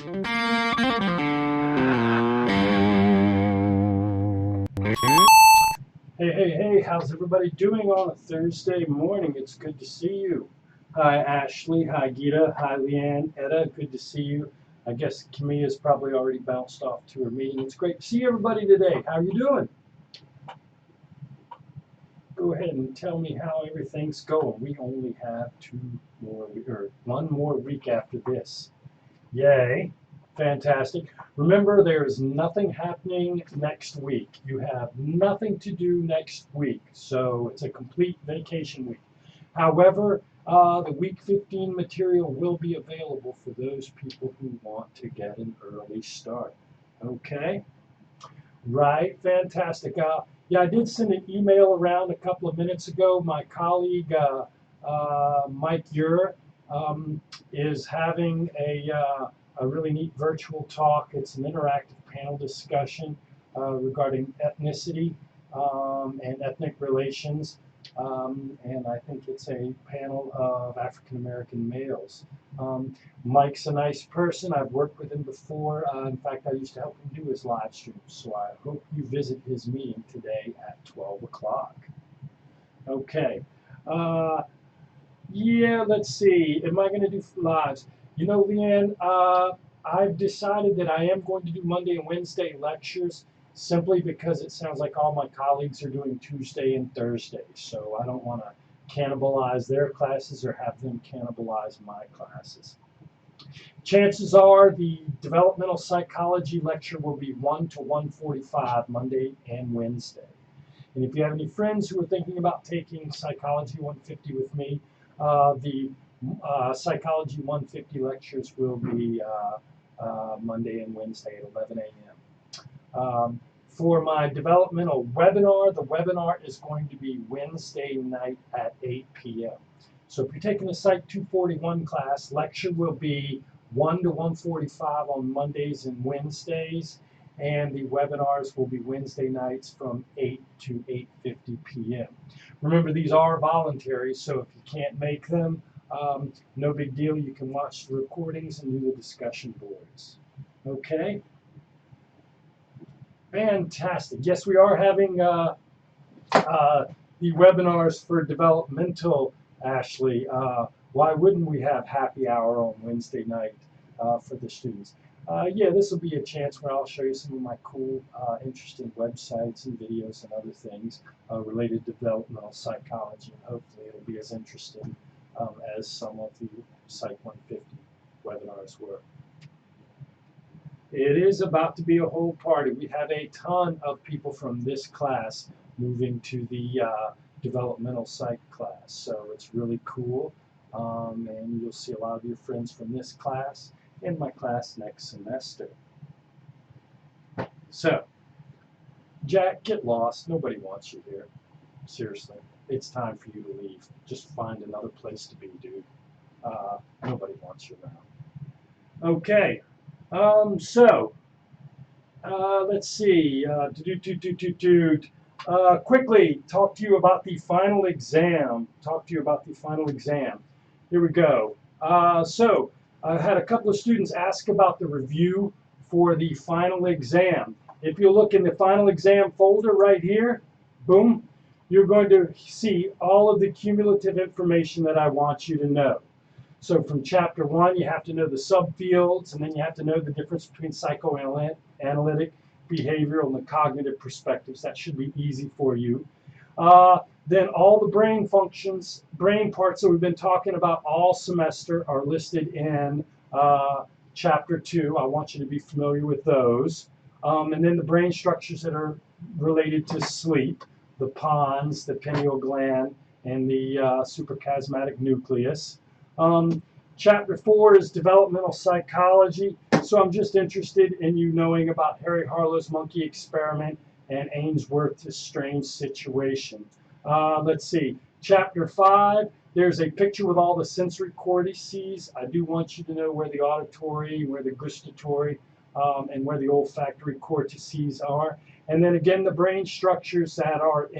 Hey, how's everybody doing on a Thursday morning? It's good to see you. Hi, Ashley. Hi, Gita. Hi, Leanne. Etta, good to see you. I guess Kamia's probably already bounced off to her meeting. It's great to see everybody today. How are you doing? Go ahead and tell me how everything's going. We only have one more week after this. Yay. Fantastic. Remember, there is nothing happening next week. You have nothing to do next week, so it's a complete vacation week. However, the week 15 material will be available for those people who want to get an early start. Okay? Right, fantastic. Yeah, I did send an email around a couple of minutes ago. My colleague, Mike Ure, is having a really neat virtual talk. It's an interactive panel discussion regarding ethnicity and ethnic relations. And I think it's a panel of African American males. Mike's a nice person. I've worked with him before. In fact, I used to help him do his live streams. So I hope you visit his meeting today at 12 o'clock. Okay. Yeah, let's see. Am I going to do lives? You know, Leanne, I've decided that I am going to do Monday and Wednesday lectures simply because it sounds like all my colleagues are doing Tuesday and Thursday. So I don't want to cannibalize their classes or have them cannibalize my classes. Chances are the developmental psychology lecture will be 1 to 1:45 Monday and Wednesday. And if you have any friends who are thinking about taking Psychology 150 with me, the Psychology 150 lectures will be Monday and Wednesday at 11 a.m. For my developmental webinar, the webinar is going to be Wednesday night at 8 p.m. So if you're taking a Psych 241 class, lecture will be 1 to 1:45 on Mondays and Wednesdays, and the webinars will be Wednesday nights from 8 to 8:50 p.m. Remember, these are voluntary, so if you can't make them, no big deal. You can watch the recordings and do the discussion boards. Okay? Fantastic. Yes, we are having the webinars for developmental, Ashley. Why wouldn't we have happy hour on Wednesday night for the students? Yeah, this will be a chance where I'll show you some of my cool, interesting websites and videos and other things related to developmental psychology. And hopefully it'll be as interesting as some of the Psych 150 webinars were. It is about to be a whole party. We have a ton of people from this class moving to the developmental psych class. So it's really cool. And you'll see a lot of your friends from this class in my class next semester. So, Jack, get lost. Nobody wants you here. Seriously. It's time for you to leave. Just find another place to be, dude. Nobody wants you around. Okay. Let's see. Quickly talk to you about the final exam. Here we go. I had a couple of students ask about the review for the final exam. If you look in the final exam folder right here, boom, you're going to see all of the cumulative information that I want you to know. So from Chapter 1, you have to know the subfields, and then you have to know the difference between psychoanalytic, behavioral, and the cognitive perspectives. That should be easy for you. Then all the brain functions, brain parts that we've been talking about all semester are listed in Chapter 2. I want you to be familiar with those. And then the brain structures that are related to sleep, the pons, the pineal gland, and the suprachiasmatic nucleus. Chapter 4 is developmental psychology. So I'm just interested in you knowing about Harry Harlow's monkey experiment and Ainsworth's strange situation. Let's see. Chapter 5, there's a picture with all the sensory cortices. I do want you to know where the auditory, where the gustatory, and where the olfactory cortices are. And then again, the brain structures that are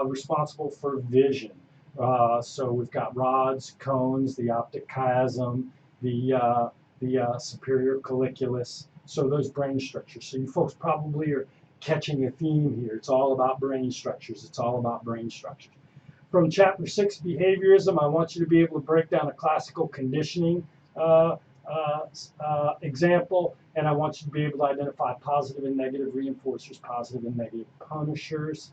responsible for vision. So we've got rods, cones, the optic chiasm, the the superior colliculus. So those brain structures. So you folks probably are catching a theme here. It's all about brain structures. It's all about brain structures. From Chapter 6, Behaviorism, I want you to be able to break down a classical conditioning example, and I want you to be able to identify positive and negative reinforcers, positive and negative punishers.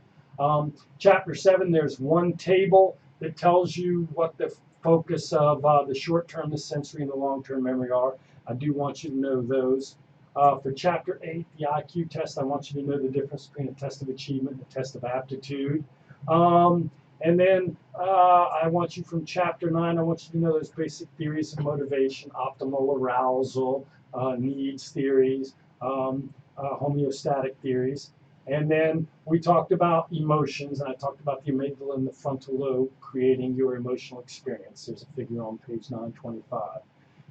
Chapter 7, there's one table that tells you what the focus of the short-term, the sensory, and the long-term memory are. I do want you to know those. For Chapter 8, the IQ test, I want you to know the difference between a test of achievement and a test of aptitude. And then I want you from Chapter 9, I want you to know those basic theories of motivation, optimal arousal, needs theories, homeostatic theories. And then we talked about emotions, and I talked about the amygdala and the frontal lobe creating your emotional experience. There's a figure on page 925.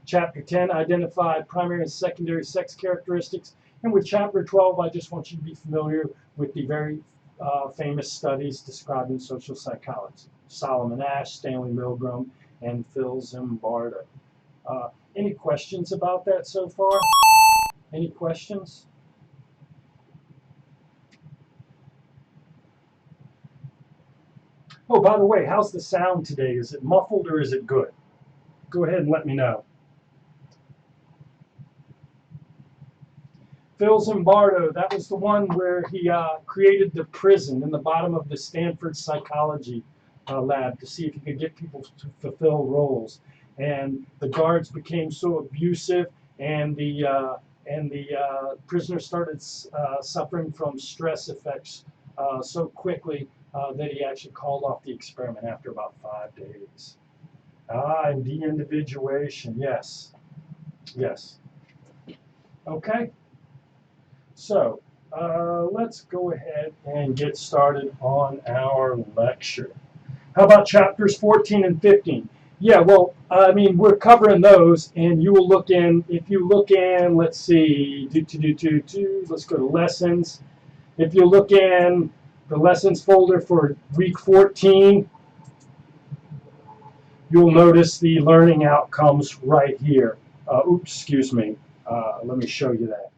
Chapter 10, identify primary and secondary sex characteristics. And with Chapter 12, I just want you to be familiar with the very famous studies described in social psychology. Solomon Asch, Stanley Milgram, and Phil Zimbardo. Any questions about that so far? Any questions? Oh, by the way, how's the sound today? Is it muffled or is it good? Go ahead and let me know. Phil Zimbardo, that was the one where he created the prison in the bottom of the Stanford psychology lab to see if he could get people to fulfill roles. And the guards became so abusive, and the prisoners started suffering from stress effects so quickly that he actually called off the experiment after about 5 days. And de-individuation, yes. Yes. Okay. So let's go ahead and get started on our lecture. How about chapters 14 and 15? Yeah, well, I mean, we're covering those, and you will look in, if you look in, let's see, let's go to lessons. If you look in the lessons folder for week 14, you'll notice the learning outcomes right here. Excuse me. Let me show you that.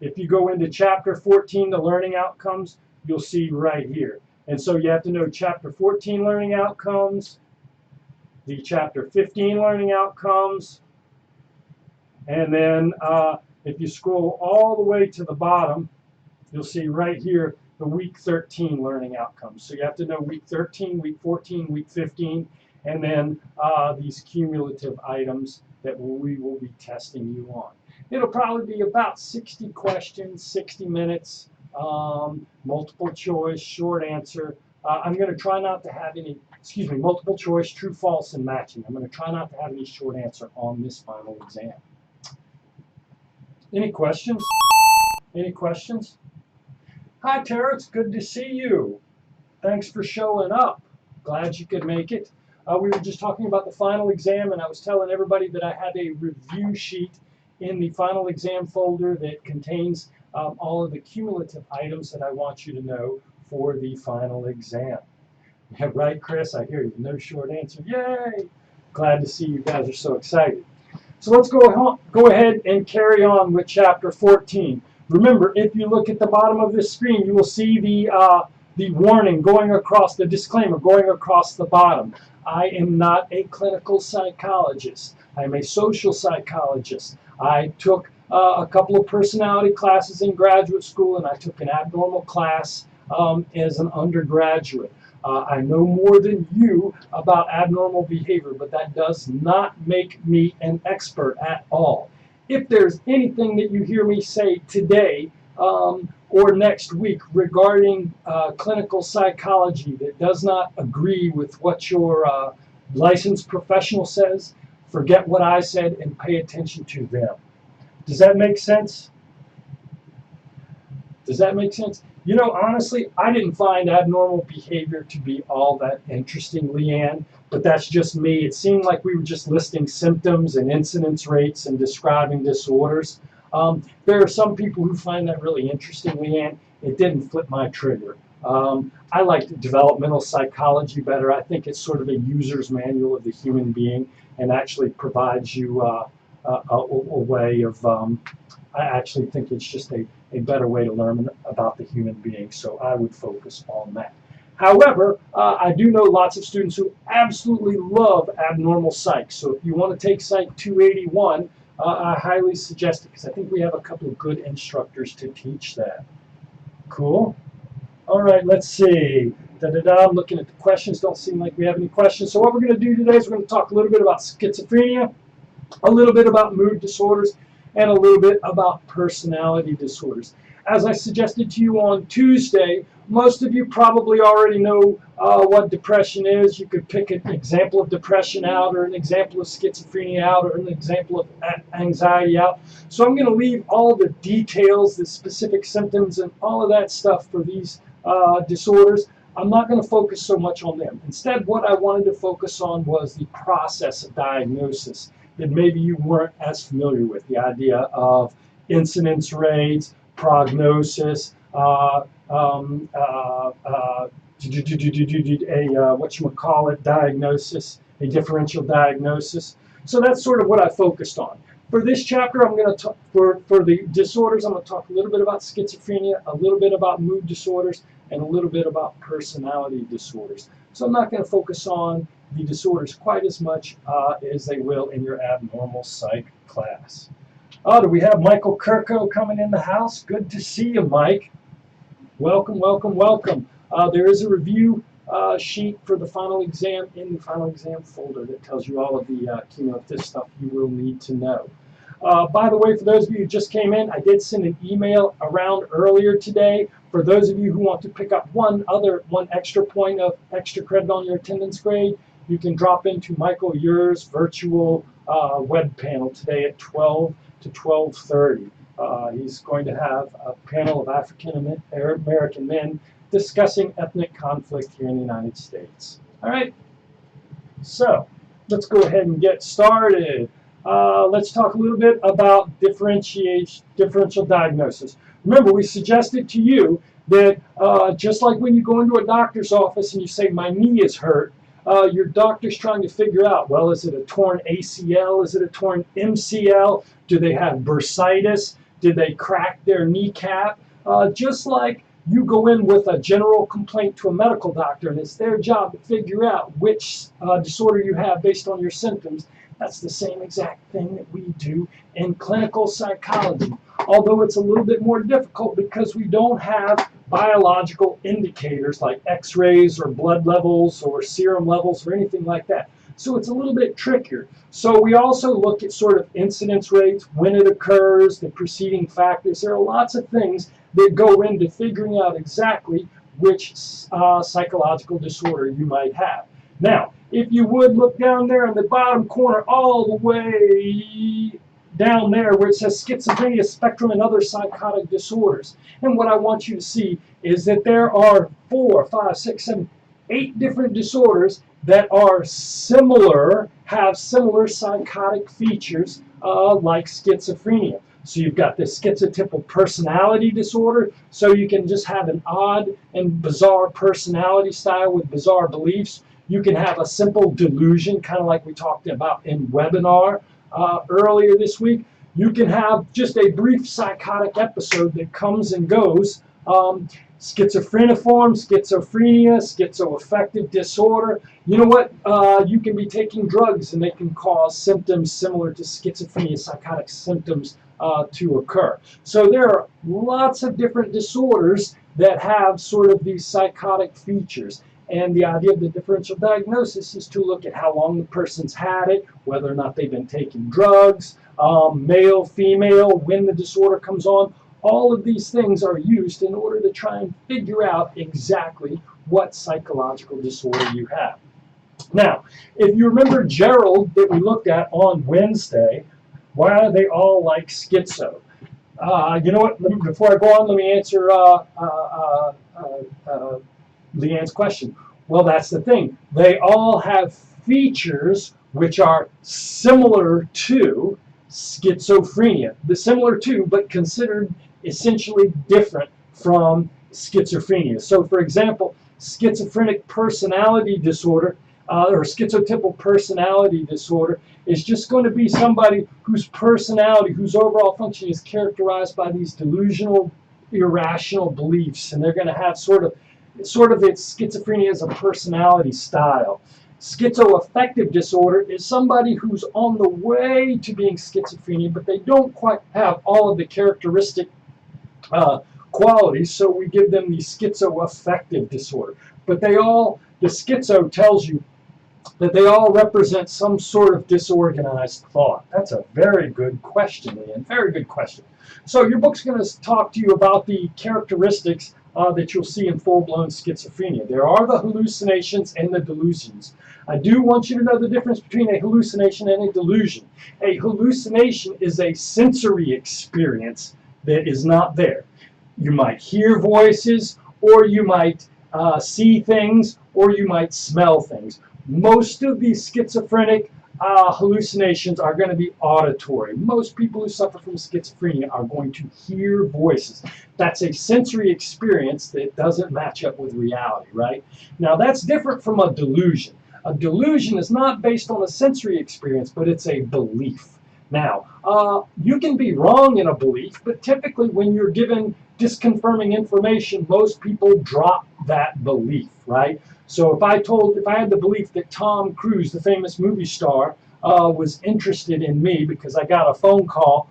If you go into chapter 14, the learning outcomes, you'll see right here. And so you have to know chapter 14 learning outcomes, the chapter 15 learning outcomes, and then if you scroll all the way to the bottom, you'll see right here the week 13 learning outcomes. So you have to know week 13, week 14, week 15, and then these cumulative items that we will be testing you on. It'll probably be about 60 questions, 60 minutes, multiple choice, short answer. I'm going to try not to have any, multiple choice, true, false, and matching. I'm going to try not to have any short answer on this final exam. Any questions? Any questions? Hi, Tara. It's good to see you. Thanks for showing up. Glad you could make it. We were just talking about the final exam, and I was telling everybody that I had a review sheet in the final exam folder that contains all of the cumulative items that I want you to know for the final exam. Yeah, right, Chris? I hear you. No short answer. Yay! Glad to see you guys are so excited. So let's go ahead and carry on with chapter 14. Remember, if you look at the bottom of this screen, you will see the warning going across, the disclaimer going across the bottom. I am not a clinical psychologist. I'm a social psychologist. I took a couple of personality classes in graduate school, and I took an abnormal class as an undergraduate. I know more than you about abnormal behavior, but that does not make me an expert at all. If there's anything that you hear me say today or next week regarding clinical psychology that does not agree with what your licensed professional says, forget what I said and pay attention to them. Does that make sense? Does that make sense? You know, honestly, I didn't find abnormal behavior to be all that interesting, Leanne, but that's just me. It seemed like we were just listing symptoms and incidence rates and describing disorders. There are some people who find that really interesting, Leanne. It didn't flip my trigger. I like developmental psychology better. I think it's sort of a user's manual of the human being and actually provides you way of, I actually think it's just a better way to learn about the human being, so I would focus on that. However, I do know lots of students who absolutely love abnormal psych, so if you want to take Psych 281, I highly suggest it, because I think we have a couple of good instructors to teach that. Cool? All right, let's see. I'm looking at the questions. Don't seem like we have any questions. So what we're going to do today is we're going to talk a little bit about schizophrenia, a little bit about mood disorders, and a little bit about personality disorders. As I suggested to you on Tuesday, most of you probably already know what depression is. You could pick an example of depression out, or an example of schizophrenia out, or an example of anxiety out. So I'm going to leave all the details, the specific symptoms, and all of that stuff for these disorders. I'm not going to focus so much on them. Instead, what I wanted to focus on was the process of diagnosis that maybe you weren't as familiar with. The idea of incidence rates, prognosis, diagnosis, a differential diagnosis. So that's sort of what I focused on. For this chapter, I'm going to talk, for the disorders, I'm going to talk a little bit about schizophrenia, a little bit about mood disorders, and a little bit about personality disorders. So I'm not going to focus on the disorders quite as much as they will in your abnormal psych class. Do we have Michael Kirko coming in the house? Good to see you, Mike. Welcome, welcome, welcome. There is a review sheet for the final exam in the final exam folder that tells you all of the keynote stuff you will need to know. By the way, for those of you who just came in, I did send an email around earlier today. For those of you who want to pick up one extra point of extra credit on your attendance grade, you can drop into Michael Uhr's virtual web panel today at 12 to 12:30. He's going to have a panel of African American men discussing ethnic conflict here in the United States. All right, so let's go ahead and get started. Let's talk a little bit about differential diagnosis. Remember, we suggested to you that just like when you go into a doctor's office and you say, my knee is hurt, your doctor's trying to figure out, well, is it a torn ACL? Is it a torn MCL? Do they have bursitis? Did they crack their kneecap? Just like you go in with a general complaint to a medical doctor, and it's their job to figure out which disorder you have based on your symptoms. That's the same exact thing that we do in clinical psychology, although it's a little bit more difficult because we don't have biological indicators like x-rays or blood levels or serum levels or anything like that. So it's a little bit trickier. So we also look at sort of incidence rates, when it occurs, the preceding factors. There are lots of things that go into figuring out exactly which psychological disorder you might have. Now, if you would look down there in the bottom corner, all the way down there where it says schizophrenia spectrum and other psychotic disorders. And what I want you to see is that there are 4, 5, 6, 7, 8 different disorders that are similar, have similar psychotic features like schizophrenia. So you've got the schizotypal personality disorder, so you can just have an odd and bizarre personality style with bizarre beliefs. You can have a simple delusion, kind of like we talked about in webinar earlier this week. You can have just a brief psychotic episode that comes and goes. Schizophreniform, schizophrenia, schizoaffective disorder. You know what? You can be taking drugs and they can cause symptoms similar to schizophrenia, psychotic symptoms to occur. So there are lots of different disorders that have sort of these psychotic features. And the idea of the differential diagnosis is to look at how long the person's had it, whether or not they've been taking drugs, male, female, when the disorder comes on. All of these things are used in order to try and figure out exactly what psychological disorder you have. Now, if you remember Gerald that we looked at on Wednesday, why are they all like schizo? You know what? Before I go on, let me answer Leanne's question. Well, that's the thing. They all have features which are similar to schizophrenia. The similar to, but considered essentially different from schizophrenia. So, for example, schizophrenic personality disorder or schizotypal personality disorder is just going to be somebody whose personality, whose overall functioning is characterized by these delusional, irrational beliefs, and they're going to have sort of its schizophrenia as a personality style. Schizoaffective disorder is somebody who's on the way to being schizophrenia, but they don't quite have all of the characteristic qualities, so we give them the schizoaffective disorder. But the schizo tells you that they all represent some sort of disorganized thought. That's a very good question, Ian. Very good question. So your book's going to talk to you about the characteristics that you'll see in full-blown schizophrenia. There are the hallucinations and the delusions. I do want you to know the difference between a hallucination and a delusion. A hallucination is a sensory experience that is not there. You might hear voices, or you might see things, or you might smell things. Most of these schizophrenic hallucinations are going to be auditory. Most people who suffer from schizophrenia are going to hear voices. That's a sensory experience that doesn't match up with reality, right? Now that's different from a delusion. A delusion is not based on a sensory experience, but it's a belief. Now, you can be wrong in a belief, but typically when you're given disconfirming information, most people drop that belief, right? So if I had the belief that Tom Cruise, the famous movie star, was interested in me because I got a phone call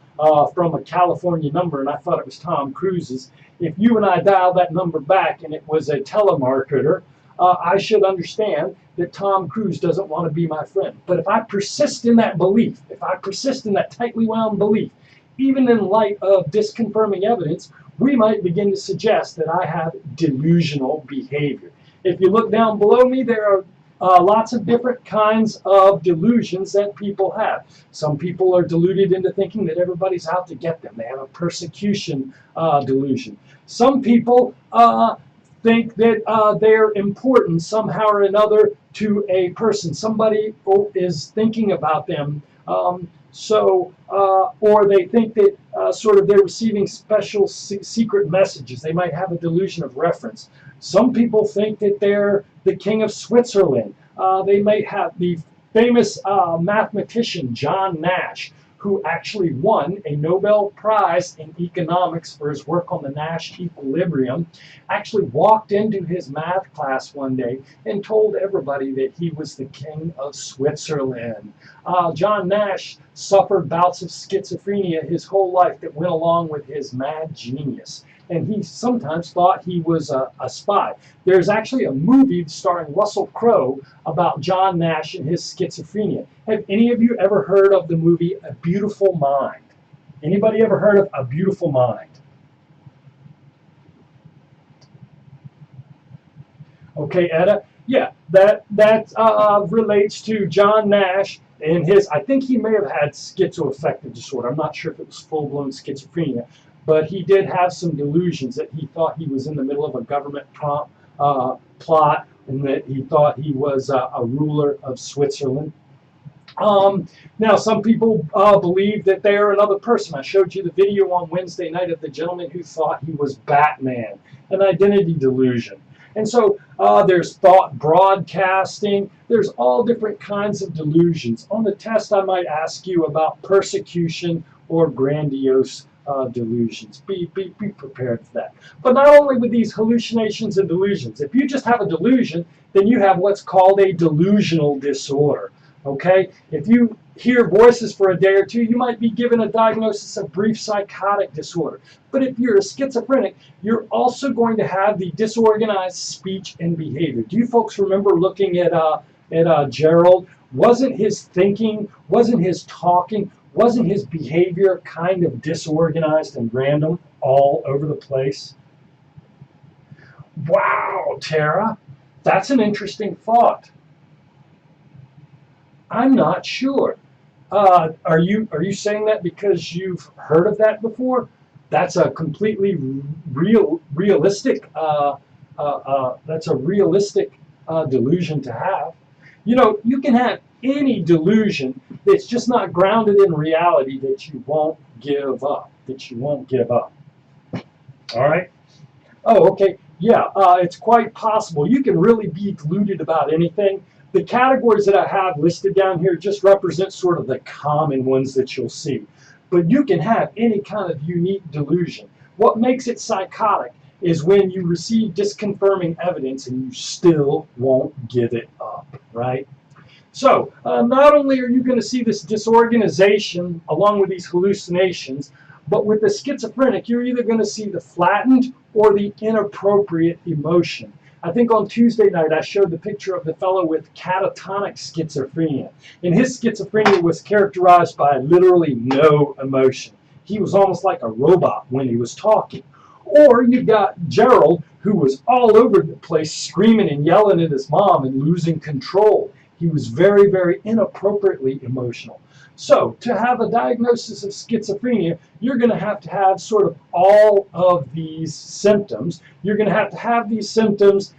from a California number and I thought it was Tom Cruise's, if you and I dialed that number back and it was a telemarketer, I should understand that Tom Cruise doesn't want to be my friend. But if I persist in that belief, if I persist in that tightly wound belief, even in light of disconfirming evidence, we might begin to suggest that I have delusional behavior. If you look down below me, there are lots of different kinds of delusions that people have. Some people are deluded into thinking that everybody's out to get them. They have a persecution delusion. Some people think that they're important somehow or another to a person. Somebody is thinking about them. Or they think that they're receiving special secret messages. They might have a delusion of reference. Some people think that they're the king of Switzerland. They may have the famous mathematician John Nash, who actually won a Nobel Prize in economics for his work on the Nash equilibrium, actually walked into his math class one day and told everybody that he was the king of Switzerland. John Nash suffered bouts of schizophrenia his whole life that went along with his mad genius. And he sometimes thought he was a spy. There's actually a movie starring Russell Crowe about John Nash and his schizophrenia. Have any of you ever heard of the movie A Beautiful Mind? Anybody ever heard of A Beautiful Mind? Okay, Etta? Yeah, that relates to John Nash and his, I think he may have had schizoaffective disorder. I'm not sure if it was full-blown schizophrenia. But he did have some delusions that he thought he was in the middle of a government plot and that he thought he was a ruler of Switzerland. Now, some people believe that they are another person. I showed you the video on Wednesday night of the gentleman who thought he was Batman, an identity delusion. And so there's thought broadcasting. There's all different kinds of delusions. On the test, I might ask you about persecution or grandiose delusions. Be prepared for that. But not only with these hallucinations and delusions. If you just have a delusion, then you have what's called a delusional disorder. Okay? If you hear voices for a day or two, you might be given a diagnosis of brief psychotic disorder. But if you're a schizophrenic, you're also going to have the disorganized speech and behavior. Do you folks remember looking at Gerald? Wasn't his thinking, wasn't his talking, wasn't his behavior kind of disorganized and random all over the place? Wow, Tara, that's an interesting thought. I'm not sure. Are you saying that because you've heard of that before? That's a completely realistic. That's a realistic delusion to have. You know, you can have any delusion that's just not grounded in reality that you won't give up. That you won't give up. All right. Oh, okay. Yeah, it's quite possible. You can really be deluded about anything, The categories that I have listed down here just represent sort of the common ones that you'll see. But you can have any kind of unique delusion. What makes it psychotic is when you receive disconfirming evidence and you still won't give it up, right? So not only are you going to see this disorganization along with these hallucinations, but with the schizophrenic, you're either going to see the flattened or the inappropriate emotion. I think on Tuesday night I showed the picture of the fellow with catatonic schizophrenia. And his schizophrenia was characterized by literally no emotion. He was almost like a robot when he was talking. Or you got Gerald, who was all over the place screaming and yelling at his mom and losing control. He was very, very inappropriately emotional. So to have a diagnosis of schizophrenia, you're going to have sort of all of these symptoms. You're going to have these symptoms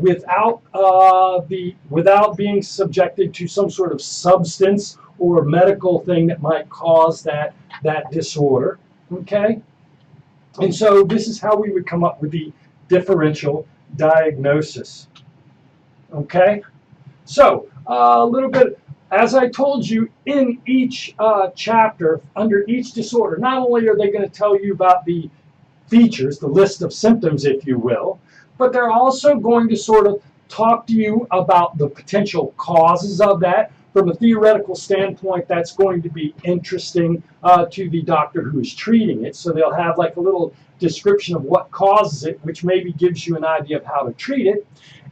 without being subjected to some sort of substance or medical thing that might cause that disorder. Okay? And so this is how we would come up with the differential diagnosis. Okay? So a little bit, as I told you, in each chapter, under each disorder, not only are they going to tell you about the features, the list of symptoms, if you will, but they're also going to sort of talk to you about the potential causes of that. From a theoretical standpoint, that's going to be interesting to the doctor who is treating it. So they'll have like a little description of what causes it, which maybe gives you an idea of how to treat it.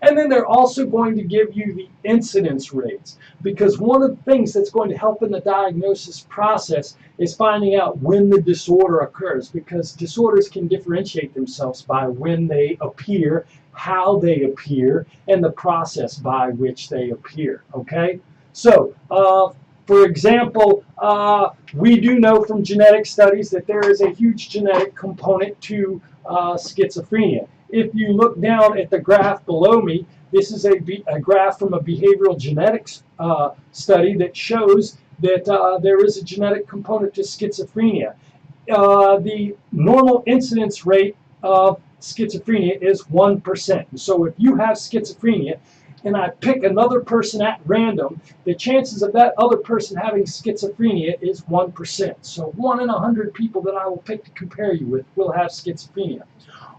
And then they're also going to give you the incidence rates, because one of the things that's going to help in the diagnosis process is finding out when the disorder occurs, because disorders can differentiate themselves by when they appear, how they appear, and the process by which they appear. Okay? So, for example, we do know from genetic studies that there is a huge genetic component to schizophrenia. If you look down at the graph below me, this is a graph from a behavioral genetics study that shows that there is a genetic component to schizophrenia. The normal incidence rate of schizophrenia is 1%. So if you have schizophrenia, and I pick another person at random, the chances of that other person having schizophrenia is 1%. So 1 in 100 people that I will pick to compare you with will have schizophrenia.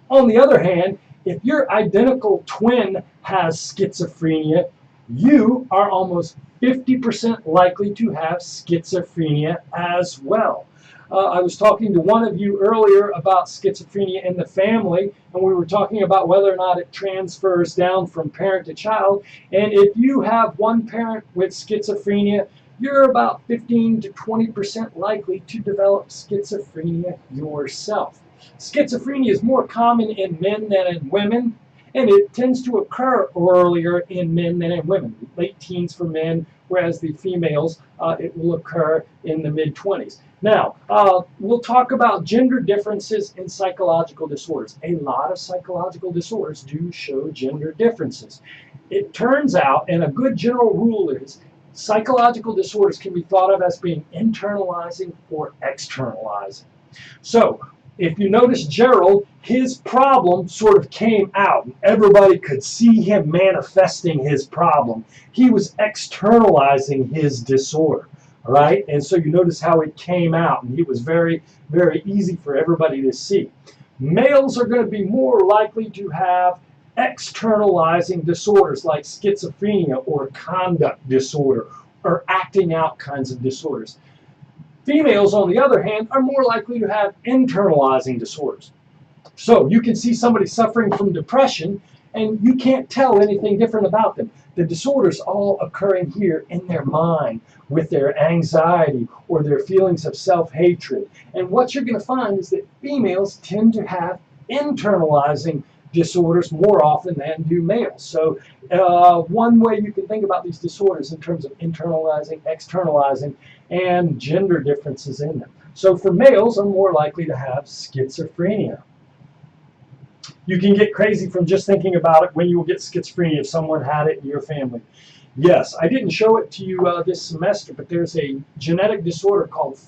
On the other hand, if your identical twin has schizophrenia, you are almost 50% likely to have schizophrenia as well. I was talking to one of you earlier about schizophrenia in the family, and we were talking about whether or not it transfers down from parent to child. And if you have one parent with schizophrenia, you're about 15 to 20% likely to develop schizophrenia yourself. Schizophrenia is more common in men than in women, and it tends to occur earlier in men than in women, late teens for men, whereas the females, it will occur in the mid-20s. Now, we'll talk about gender differences in psychological disorders. A lot of psychological disorders do show gender differences. It turns out, and a good general rule is, psychological disorders can be thought of as being internalizing or externalizing. So, if you notice Gerald, his problem sort of came out. Everybody could see him manifesting his problem. He was externalizing his disorder, right? And so you notice how it came out, and it was very, very easy for everybody to see. Males are going to be more likely to have externalizing disorders like schizophrenia or conduct disorder or acting out kinds of disorders. Females, on the other hand, are more likely to have internalizing disorders. So you can see somebody suffering from depression, and you can't tell anything different about them. The disorder's all occurring here in their mind with their anxiety or their feelings of self-hatred. And what you're going to find is that females tend to have internalizing disorders more often than do males. So one way you can think about these disorders in terms of internalizing, externalizing, and gender differences in them. So for males, are more likely to have schizophrenia. You can get crazy from just thinking about it when you will get schizophrenia if someone had it in your family. Yes, I didn't show it to you this semester, but there's a genetic disorder called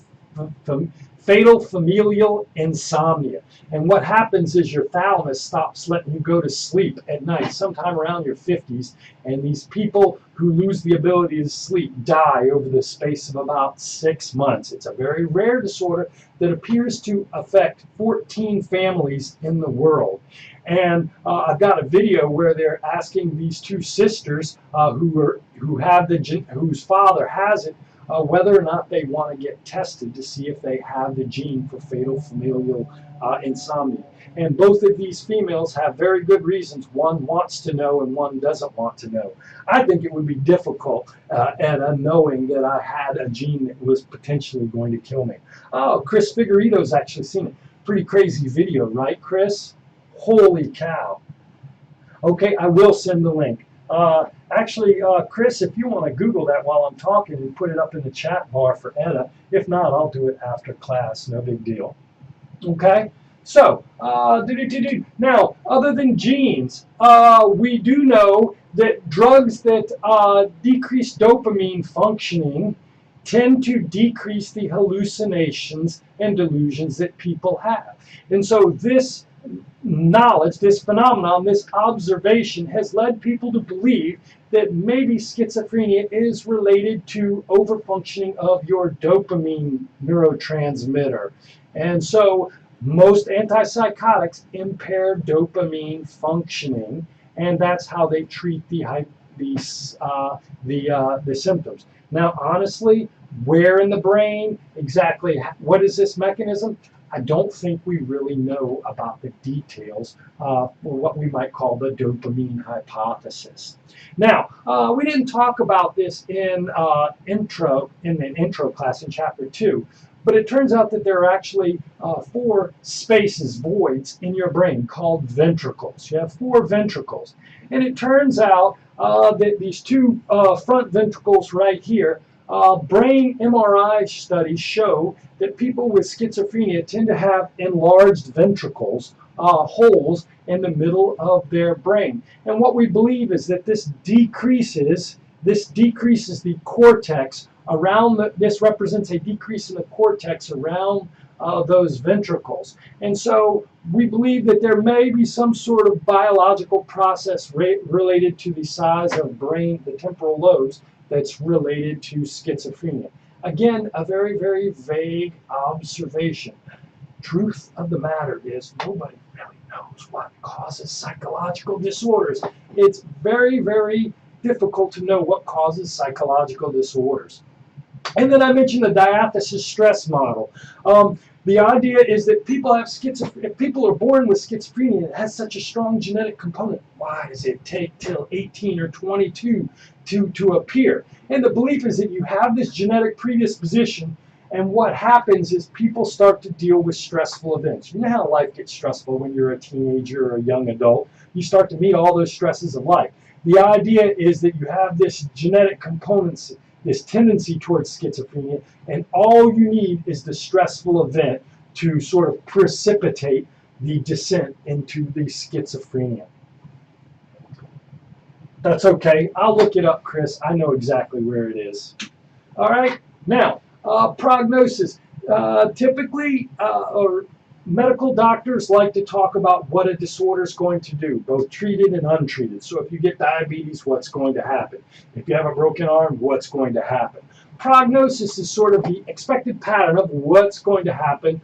fatal familial insomnia. And what happens is your thalamus stops letting you go to sleep at night, sometime around your 50s, and these people who lose the ability to sleep die over the space of about 6 months. It's a very rare disorder that appears to affect 14 families in the world. And I've got a video where they're asking these two sisters whose father has it, whether or not they want to get tested to see if they have the gene for fatal familial insomnia. And both of these females have very good reasons. One wants to know and one doesn't want to know. I think it would be difficult at knowing that I had a gene that was potentially going to kill me. Oh, Chris Figueredo's actually seen it. Pretty crazy video, right, Chris? Holy cow. Okay, I will send the link. Actually, Chris, if you want to Google that while I'm talking and put it up in the chat bar for Etta. If not, I'll do it after class. No big deal. Okay? So, now, other than genes, we do know that drugs that decrease dopamine functioning tend to decrease the hallucinations and delusions that people have. And so this knowledge, this phenomenon, this observation has led people to believe that maybe schizophrenia is related to overfunctioning of your dopamine neurotransmitter. And so most antipsychotics impair dopamine functioning, and that's how they treat the symptoms. Now, honestly, where in the brain exactly? What is this mechanism? I don't think we really know about the details for what we might call the dopamine hypothesis. Now, we didn't talk about this in an intro class in chapter 2, but it turns out that there are actually 4 spaces, voids, in your brain called ventricles. You have 4 ventricles. And it turns out that these 2 front ventricles right here, brain MRI studies show that people with schizophrenia tend to have enlarged ventricles, holes in the middle of their brain. And what we believe is that this decreases the cortex around this represents a decrease in the cortex around those ventricles. And so we believe that there may be some sort of biological process related to the size of brain, the temporal lobes, that's related to schizophrenia. Again, a very, very vague observation. Truth of the matter is nobody really knows what causes psychological disorders. It's very, very difficult to know what causes psychological disorders. And then I mentioned the Diathesis stress model. The idea is that people have if people are born with schizophrenia, it has such a strong genetic component. Why does it take till 18 or 22 to appear? And the belief is that you have this genetic predisposition, and what happens is people start to deal with stressful events. You know how life gets stressful when you're a teenager or a young adult. You start to meet all those stresses of life. The idea is that you have this genetic component, this tendency towards schizophrenia, and all you need is the stressful event to sort of precipitate the descent into the schizophrenia. That's okay. I'll look it up, Chris. I know exactly where it is. All right. Now, prognosis. Typically, medical doctors like to talk about what a disorder is going to do, both treated and untreated. So if you get diabetes, what's going to happen? If you have a broken arm, what's going to happen? Prognosis is sort of the expected pattern of what's going to happen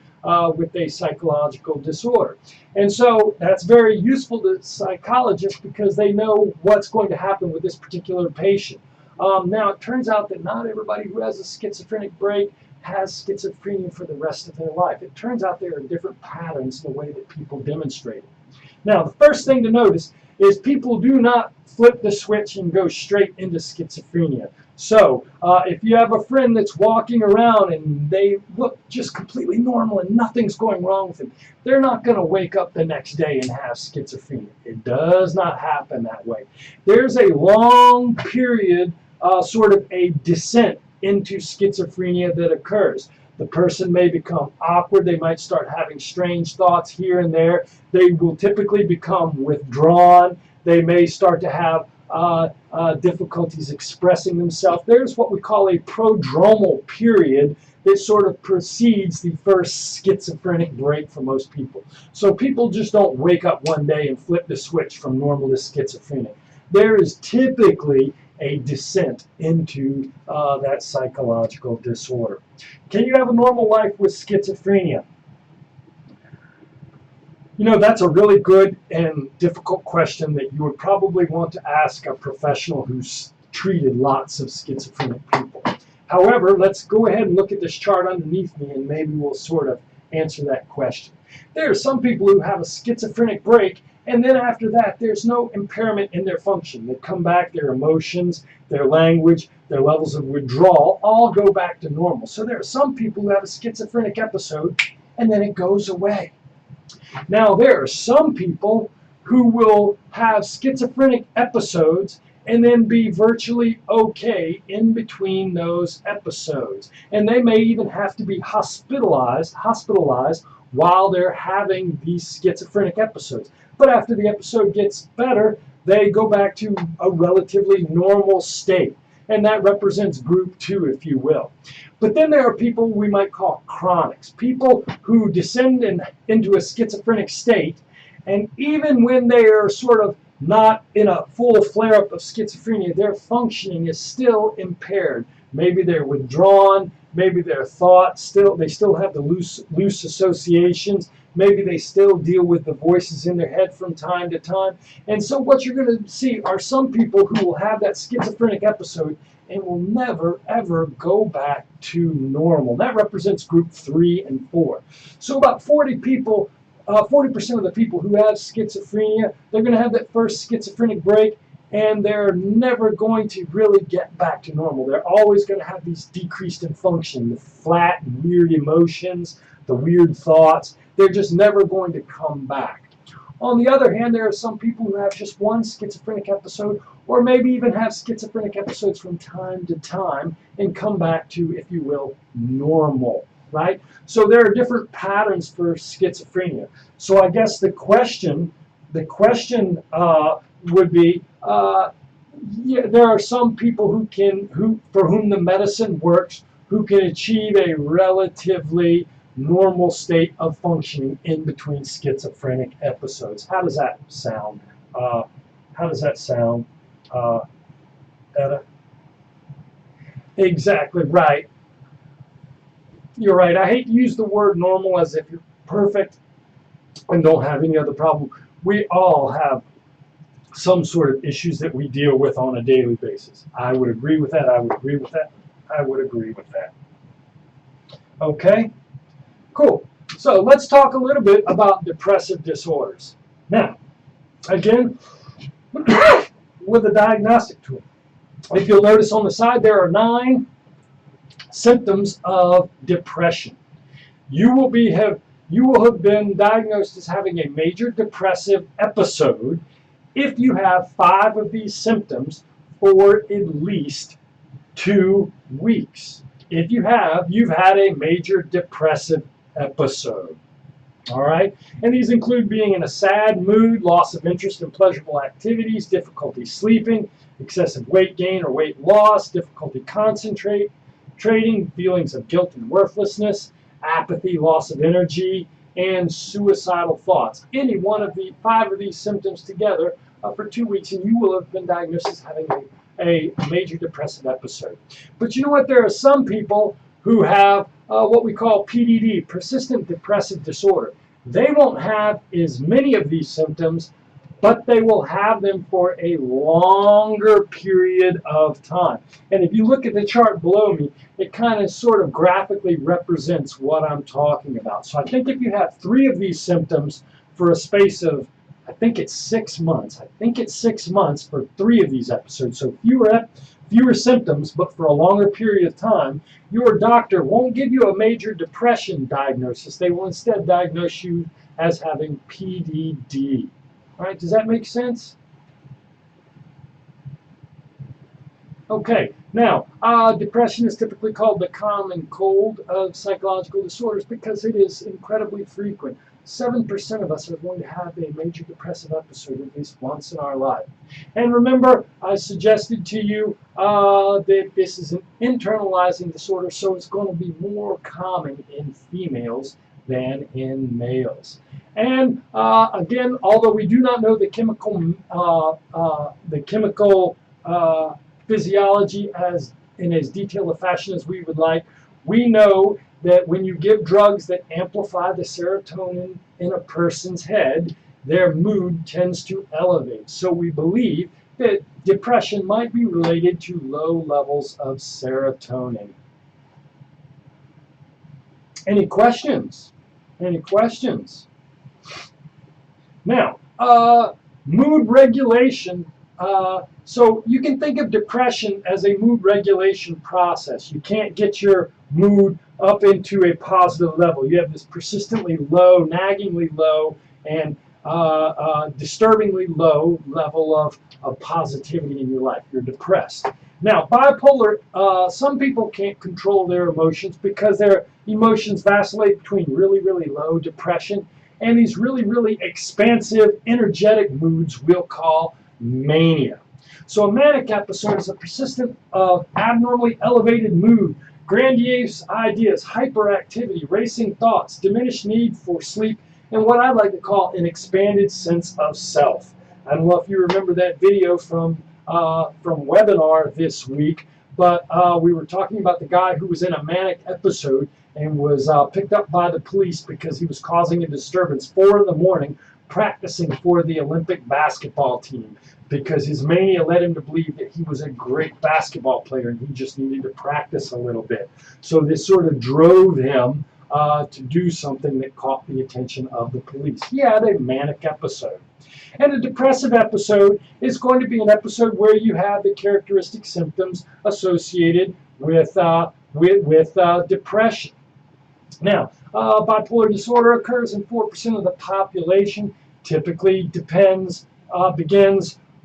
with a psychological disorder. And so that's very useful to psychologists because they know what's going to happen with this particular patient. Now, it turns out that not everybody who has a schizophrenic break has schizophrenia for the rest of their life. It turns out there are different patterns in the way that people demonstrate it. Now, the first thing to notice is people do not flip the switch and go straight into schizophrenia. So, if you have a friend that's walking around and they look just completely normal and nothing's going wrong with them, they're not going to wake up the next day and have schizophrenia. It does not happen that way. There's a long period, sort of a descent into schizophrenia that occurs. The person may become awkward. They might start having strange thoughts here and there. They will typically become withdrawn. They may start to have difficulties expressing themselves. There's what we call a prodromal period that sort of precedes the first schizophrenic break for most people. So people just don't wake up one day and flip the switch from normal to schizophrenic. There is typically a descent into that psychological disorder. Can you have a normal life with schizophrenia? You know, that's a really good and difficult question that you would probably want to ask a professional who's treated lots of schizophrenic people. However, let's go ahead and look at this chart underneath me and maybe we'll sort of answer that question. There are some people who have a schizophrenic break, and then after that there's no impairment in their function. They come back, their emotions, their language, their levels of withdrawal all go back to normal. So there are some people who have a schizophrenic episode and then it goes away. Now there are some people who will have schizophrenic episodes and then be virtually okay in between those episodes. And they may even have to be hospitalized while they're having these schizophrenic episodes. But after the episode gets better, they go back to a relatively normal state. And that represents group 2, if you will. But then there are people we might call chronics, people who descend into a schizophrenic state, and even when they are sort of not in a full flare-up of schizophrenia, their functioning is still impaired. Maybe they're withdrawn, maybe their thoughts they still have the loose associations, maybe they still deal with the voices in their head from time to time. And so what you're going to see are some people who will have that schizophrenic episode and will never, ever go back to normal. That represents group 3 and 4. So about 40% of the people who have schizophrenia, they're going to have that first schizophrenic break, and they're never going to really get back to normal. They're always going to have these decreased in function, the flat and weird emotions, the weird thoughts. They're just never going to come back. On the other hand, there are some people who have just one schizophrenic episode, or maybe even have schizophrenic episodes from time to time and come back to, if you will, normal, right? So there are different patterns for schizophrenia. So I guess the question would be, yeah, there are some people for whom the medicine works, who can achieve a relatively normal state of functioning in between schizophrenic episodes. How does that sound? Etta? Exactly right. You're right. I hate to use the word normal as if you're perfect and don't have any other problem. We all have some sort of issues that we deal with on a daily basis. I would agree with that. I would agree with that. I would agree with that. Okay? Cool. So let's talk a little bit about depressive disorders. Now, again, with a diagnostic tool. If you'll notice on the side, there are 9 symptoms of depression. You will have been diagnosed as having a major depressive episode if you have 5 of these symptoms for at least 2 weeks. If you have, you've had a major depressive episode. All right? And these include being in a sad mood, loss of interest in pleasurable activities, difficulty sleeping, excessive weight gain or weight loss, difficulty concentrating, feelings of guilt and worthlessness, apathy, loss of energy, and suicidal thoughts. Any one of the 5 of these symptoms together for 2 weeks, and you will have been diagnosed as having a major depressive episode. But you know what? There are some people who have what we call PDD, persistent depressive disorder. They won't have as many of these symptoms, but they will have them for a longer period of time. And if you look at the chart below me, it kind of sort of graphically represents what I'm talking about. So I think if you have 3 of these symptoms for a space of, I think it's 6 months. I think it's 6 months for 3 of these episodes. So fewer symptoms, but for a longer period of time, your doctor won't give you a major depression diagnosis. They will instead diagnose you as having PDD. All right, does that make sense? Okay, now, depression is typically called the common cold of psychological disorders because it is incredibly frequent. 7% of us are going to have a major depressive episode at least once in our life. And remember, I suggested to you that this is an internalizing disorder, so it's going to be more common in females than in males. And again, although we do not know the chemical physiology in as detailed a fashion as we would like, we know that when you give drugs that amplify the serotonin in a person's head, their mood tends to elevate. So we believe that depression might be related to low levels of serotonin. Any questions? Any questions? Now, mood regulation. So you can think of depression as a mood regulation process. You can't get your mood up into a positive level. You have this persistently low, naggingly low, and disturbingly low level of positivity in your life. You're depressed. Now, bipolar, some people can't control their emotions because their emotions vacillate between really, really low depression and these really, really expansive, energetic moods we'll call mania. So a manic episode is a persistent abnormally elevated mood, grandiose ideas, hyperactivity, racing thoughts, diminished need for sleep, and what I like to call an expanded sense of self. I don't know if you remember that video from webinar this week, but we were talking about the guy who was in a manic episode and was picked up by the police because he was causing a disturbance 4 in the morning practicing for the Olympic basketball team because his mania led him to believe that he was a great basketball player and he just needed to practice a little bit. So this sort of drove him to do something that caught the attention of the police. He had a manic episode. And a depressive episode is going to be an episode where you have the characteristic symptoms associated with depression. Now, bipolar disorder occurs in 4% of the population, typically begins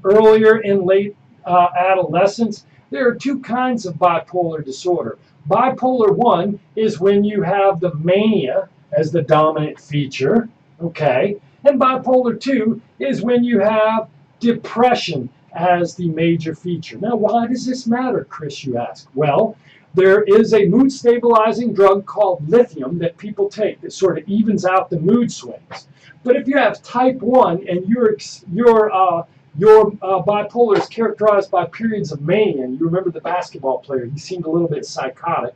earlier in late adolescence. There are 2 kinds of bipolar disorder. Bipolar 1 is when you have the mania as the dominant feature, okay? And bipolar 2 is when you have depression as the major feature. Now, why does this matter, Chris, you ask? Well, there is a mood stabilizing drug called lithium that people take that sort of evens out the mood swings. But if you have type 1 and your bipolar is characterized by periods of mania, and you remember the basketball player, he seemed a little bit psychotic.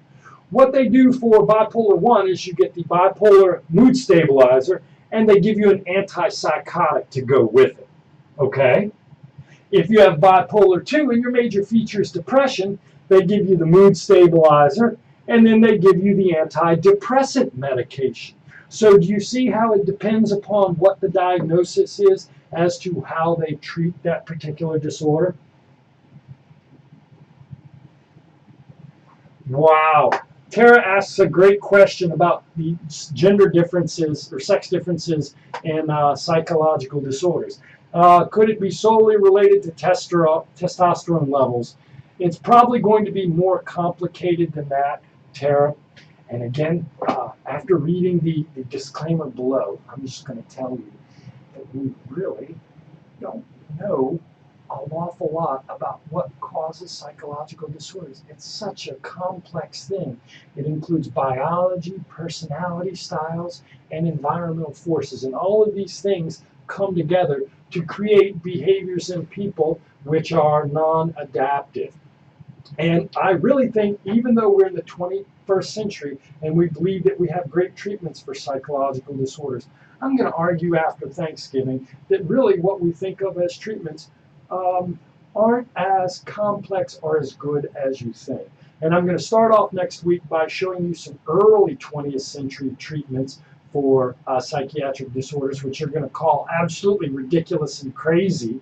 What they do for bipolar 1 is you get the bipolar mood stabilizer, and they give you an antipsychotic to go with it, okay? If you have bipolar 2 and your major feature is depression, they give you the mood stabilizer, and then they give you the antidepressant medication. So do you see how it depends upon what the diagnosis is as to how they treat that particular disorder? Wow. Tara asks a great question about the gender differences or sex differences in psychological disorders. Could it be solely related to testosterone levels? It's probably going to be more complicated than that, Tara. And again, after reading the disclaimer below, I'm just going to tell you that we really don't know an awful lot about what causes psychological disorders. It's such a complex thing. It includes biology, personality styles, and environmental forces. And all of these things come together to create behaviors in people which are non-adaptive. And I really think, even though we're in the 21st century and we believe that we have great treatments for psychological disorders, I'm going to argue after Thanksgiving that really what we think of as treatments aren't as complex or as good as you think. And I'm going to start off next week by showing you some early 20th century treatments for psychiatric disorders, which you're going to call absolutely ridiculous and crazy.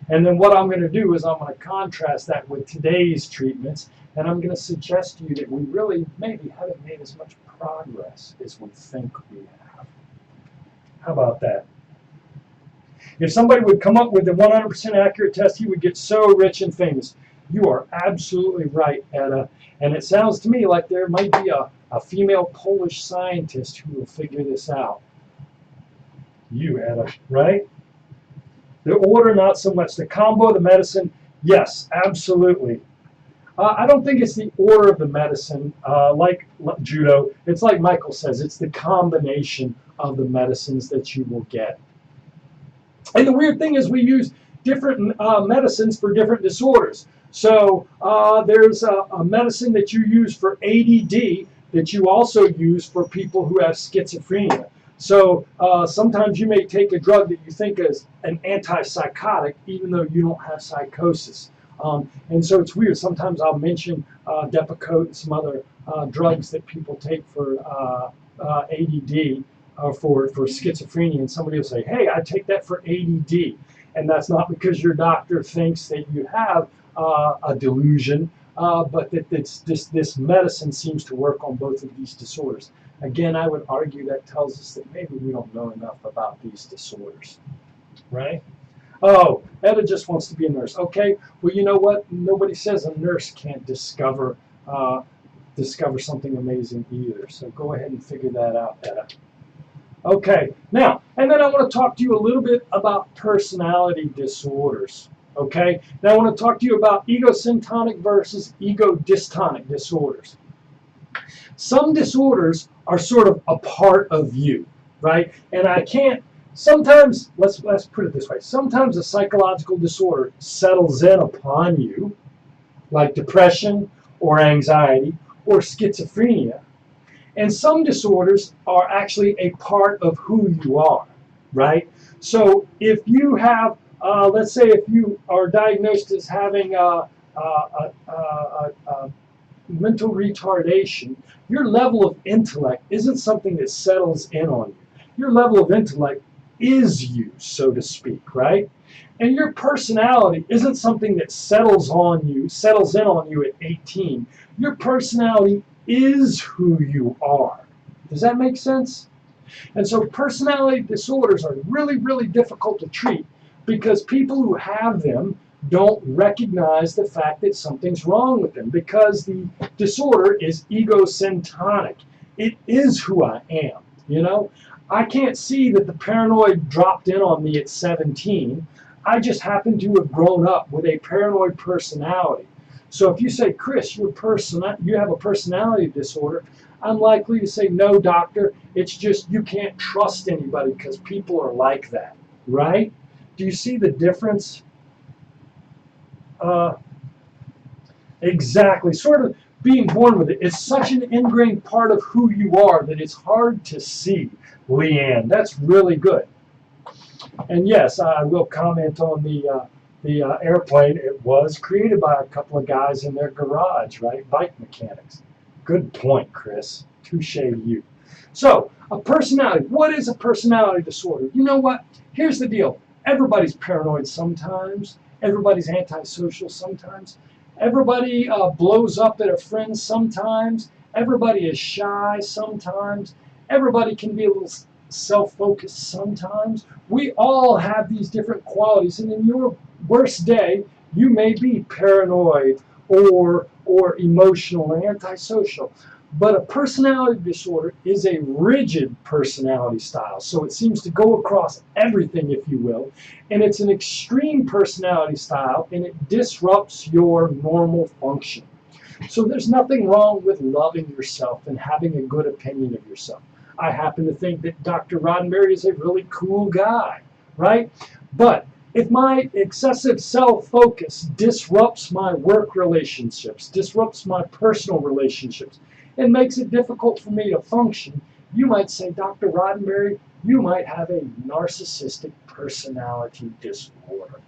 And then what I'm going to do is I'm going to contrast that with today's treatments, and I'm going to suggest to you that we really maybe haven't made as much progress as we think we have. How about that? If somebody would come up with a 100% accurate test, he would get so rich and famous. You are absolutely right, Etta. And it sounds to me like there might be a female Polish scientist who will figure this out. you, Etta, right? The order, not so much. The combo, the medicine, yes, absolutely. I don't think it's the order of the medicine, like judo. It's like Michael says, it's the combination of the medicines that you will get. And the weird thing is we use different medicines for different disorders. So there's a medicine that you use for ADD that you also use for people who have schizophrenia. So sometimes you may take a drug that you think is an antipsychotic even though you don't have psychosis. And so it's weird. Sometimes I'll mention Depakote and some other drugs that people take for ADD or for schizophrenia, and somebody will say, hey, I take that for ADD. And that's not because your doctor thinks that you have a delusion, but that this medicine seems to work on both of these disorders. Again, I would argue that tells us that maybe we don't know enough about these disorders, right? Oh, Etta just wants to be a nurse. Okay, well, you know what? Nobody says a nurse can't discover something amazing either. So go ahead and figure that out, Etta. Okay, now, and then I want to talk to you a little bit about personality disorders. Okay, now I want to talk to you about egosyntonic versus ego-dystonic disorders. Some disorders are sort of a part of you, right? And I can't. Sometimes, let's put it this way. Sometimes a psychological disorder settles in upon you, like depression or anxiety or schizophrenia. And some disorders are actually a part of who you are, right? So if you have, let's say if you are diagnosed as having mental retardation, your level of intellect isn't something that settles in on you. Your level of intellect is you, so to speak, right? And your personality isn't something that settles in on you at 18. Your personality is who you are. Does that make sense? And so personality disorders are really, really difficult to treat because people who have them don't recognize the fact that something's wrong with them because the disorder is egosyntonic. It is who I am, you know? I can't see that the paranoid dropped in on me at 17. I just happen to have grown up with a paranoid personality. So if you say, Chris, you have a personality disorder, I'm likely to say, no, doctor, it's just you can't trust anybody because people are like that, right? Do you see the difference? Exactly, sort of being born with it. It's such an ingrained part of who you are that it's hard to see, Leanne. That's really good. And yes, I will comment on the airplane. It was created by a couple of guys in their garage, right? Bike mechanics. Good point, Chris. Touche to you. So, a personality. What is a personality disorder? You know what? Here's the deal. Everybody's paranoid sometimes. Everybody's antisocial sometimes. Everybody blows up at a friend sometimes. Everybody is shy sometimes. Everybody can be a little self-focused sometimes. We all have these different qualities, and in your worst day, you may be paranoid or emotional or antisocial. But a personality disorder is a rigid personality style, so it seems to go across everything, if you will, and it's an extreme personality style, and it disrupts your normal function. So there's nothing wrong with loving yourself and having a good opinion of yourself. I happen to think that Dr. Roddenberry is a really cool guy, right? But if my excessive self-focus disrupts my work relationships, disrupts my personal relationships, and makes it difficult for me to function, you might say, Dr. Roddenberry, you might have a narcissistic personality disorder.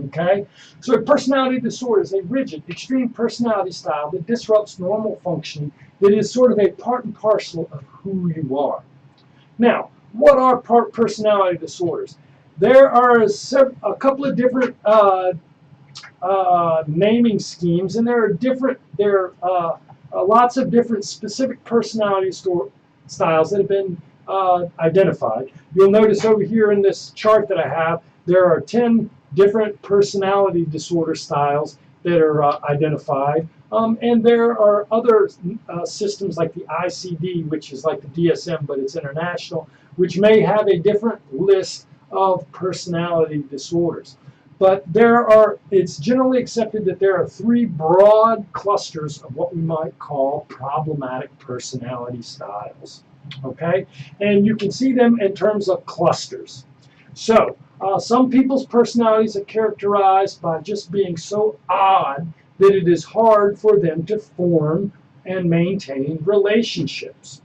Okay? So a personality disorder is a rigid, extreme personality style that disrupts normal functioning, that is sort of a part and parcel of who you are. Now, what are personality disorders? There are a couple of different naming schemes, and there are lots of different specific personality styles that have been identified. You'll notice over here in this chart that I have, there are 10 different personality disorder styles that are identified. And there are other systems like the ICD, which is like the DSM, but it's international. which may have a different list of personality disorders. But it's generally accepted that there are three broad clusters of what we might call problematic personality styles. Okay? And you can see them in terms of clusters. So, some people's personalities are characterized by just being so odd that it is hard for them to form and maintain relationships.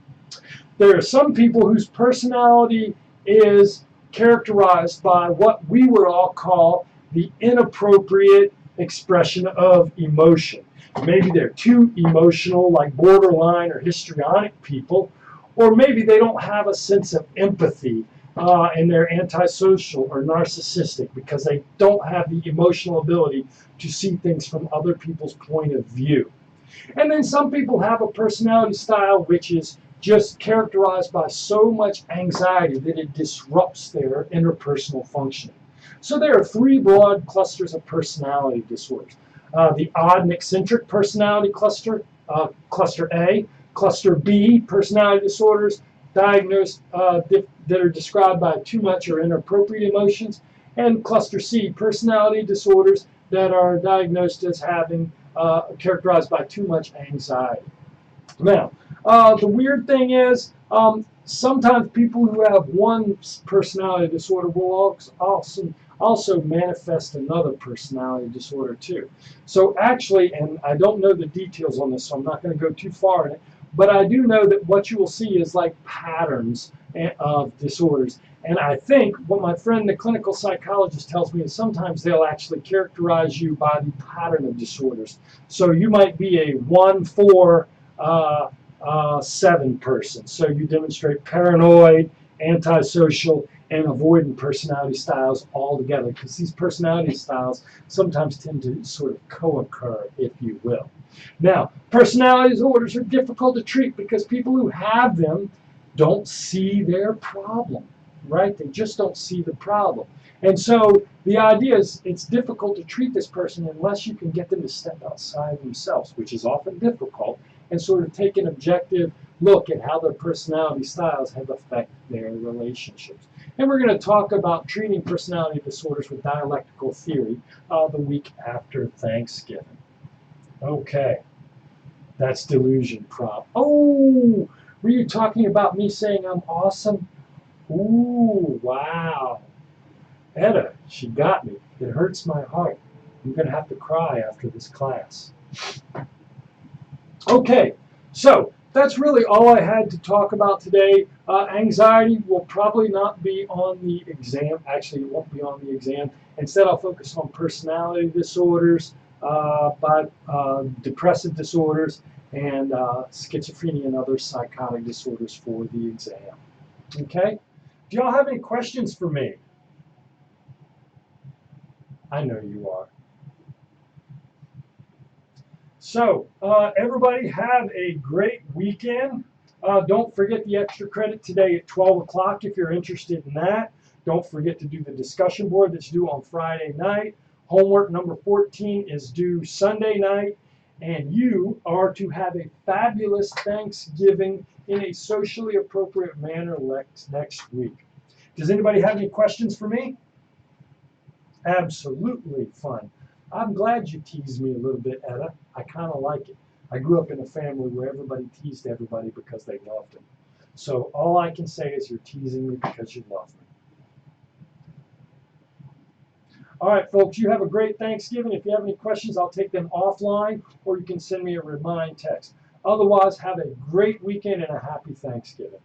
There are some people whose personality is characterized by what we would all call the inappropriate expression of emotion. Maybe they're too emotional, like borderline or histrionic people, or maybe they don't have a sense of empathy and they're antisocial or narcissistic because they don't have the emotional ability to see things from other people's point of view. And then some people have a personality style which is just characterized by so much anxiety that it disrupts their interpersonal functioning. So there are three broad clusters of personality disorders. The odd and eccentric personality cluster, cluster A. Cluster B, personality disorders diagnosed that are described by too much or inappropriate emotions. And cluster C, personality disorders that are diagnosed as having characterized by too much anxiety. Now, the weird thing is, sometimes people who have one personality disorder will also manifest another personality disorder too. So actually, and I don't know the details on this, so I'm not going to go too far in it, but I do know that what you will see is like patterns of disorders. And I think what my friend, the clinical psychologist, tells me is sometimes they'll actually characterize you by the pattern of disorders. So you might be a 1-4 7 person. So you demonstrate paranoid, antisocial, and avoidant personality styles all together, because these personality styles sometimes tend to sort of co-occur, if you will. Now, personality disorders are difficult to treat because people who have them don't see their problem, right? They just don't see the problem. And so the idea is it's difficult to treat this person unless you can get them to step outside themselves, which is often difficult, and sort of take an objective look at how their personality styles have affected their relationships. And we're going to talk about treating personality disorders with dialectical theory the week after Thanksgiving. Okay, that's delusion prop. Oh, were you talking about me saying I'm awesome? Ooh, wow. Etta, she got me. It hurts my heart. I'm going to have to cry after this class. Okay, so that's really all I had to talk about today. Anxiety will probably not be on the exam. Actually, it won't be on the exam. Instead, I'll focus on personality disorders, depressive disorders, and schizophrenia and other psychotic disorders for the exam. Okay? Do y'all have any questions for me? I know you are. So, everybody have a great weekend. Don't forget the extra credit today at 12 o'clock if you're interested in that. Don't forget to do the discussion board that's due on Friday night. Homework number 14 is due Sunday night. And you are to have a fabulous Thanksgiving in a socially appropriate manner next week. Does anybody have any questions for me? Absolutely fun. I'm glad you teased me a little bit, Etta. I kind of like it. I grew up in a family where everybody teased everybody because they loved them. So all I can say is you're teasing me because you love me. All right, folks, you have a great Thanksgiving. If you have any questions, I'll take them offline, or you can send me a remind text. Otherwise, have a great weekend and a happy Thanksgiving.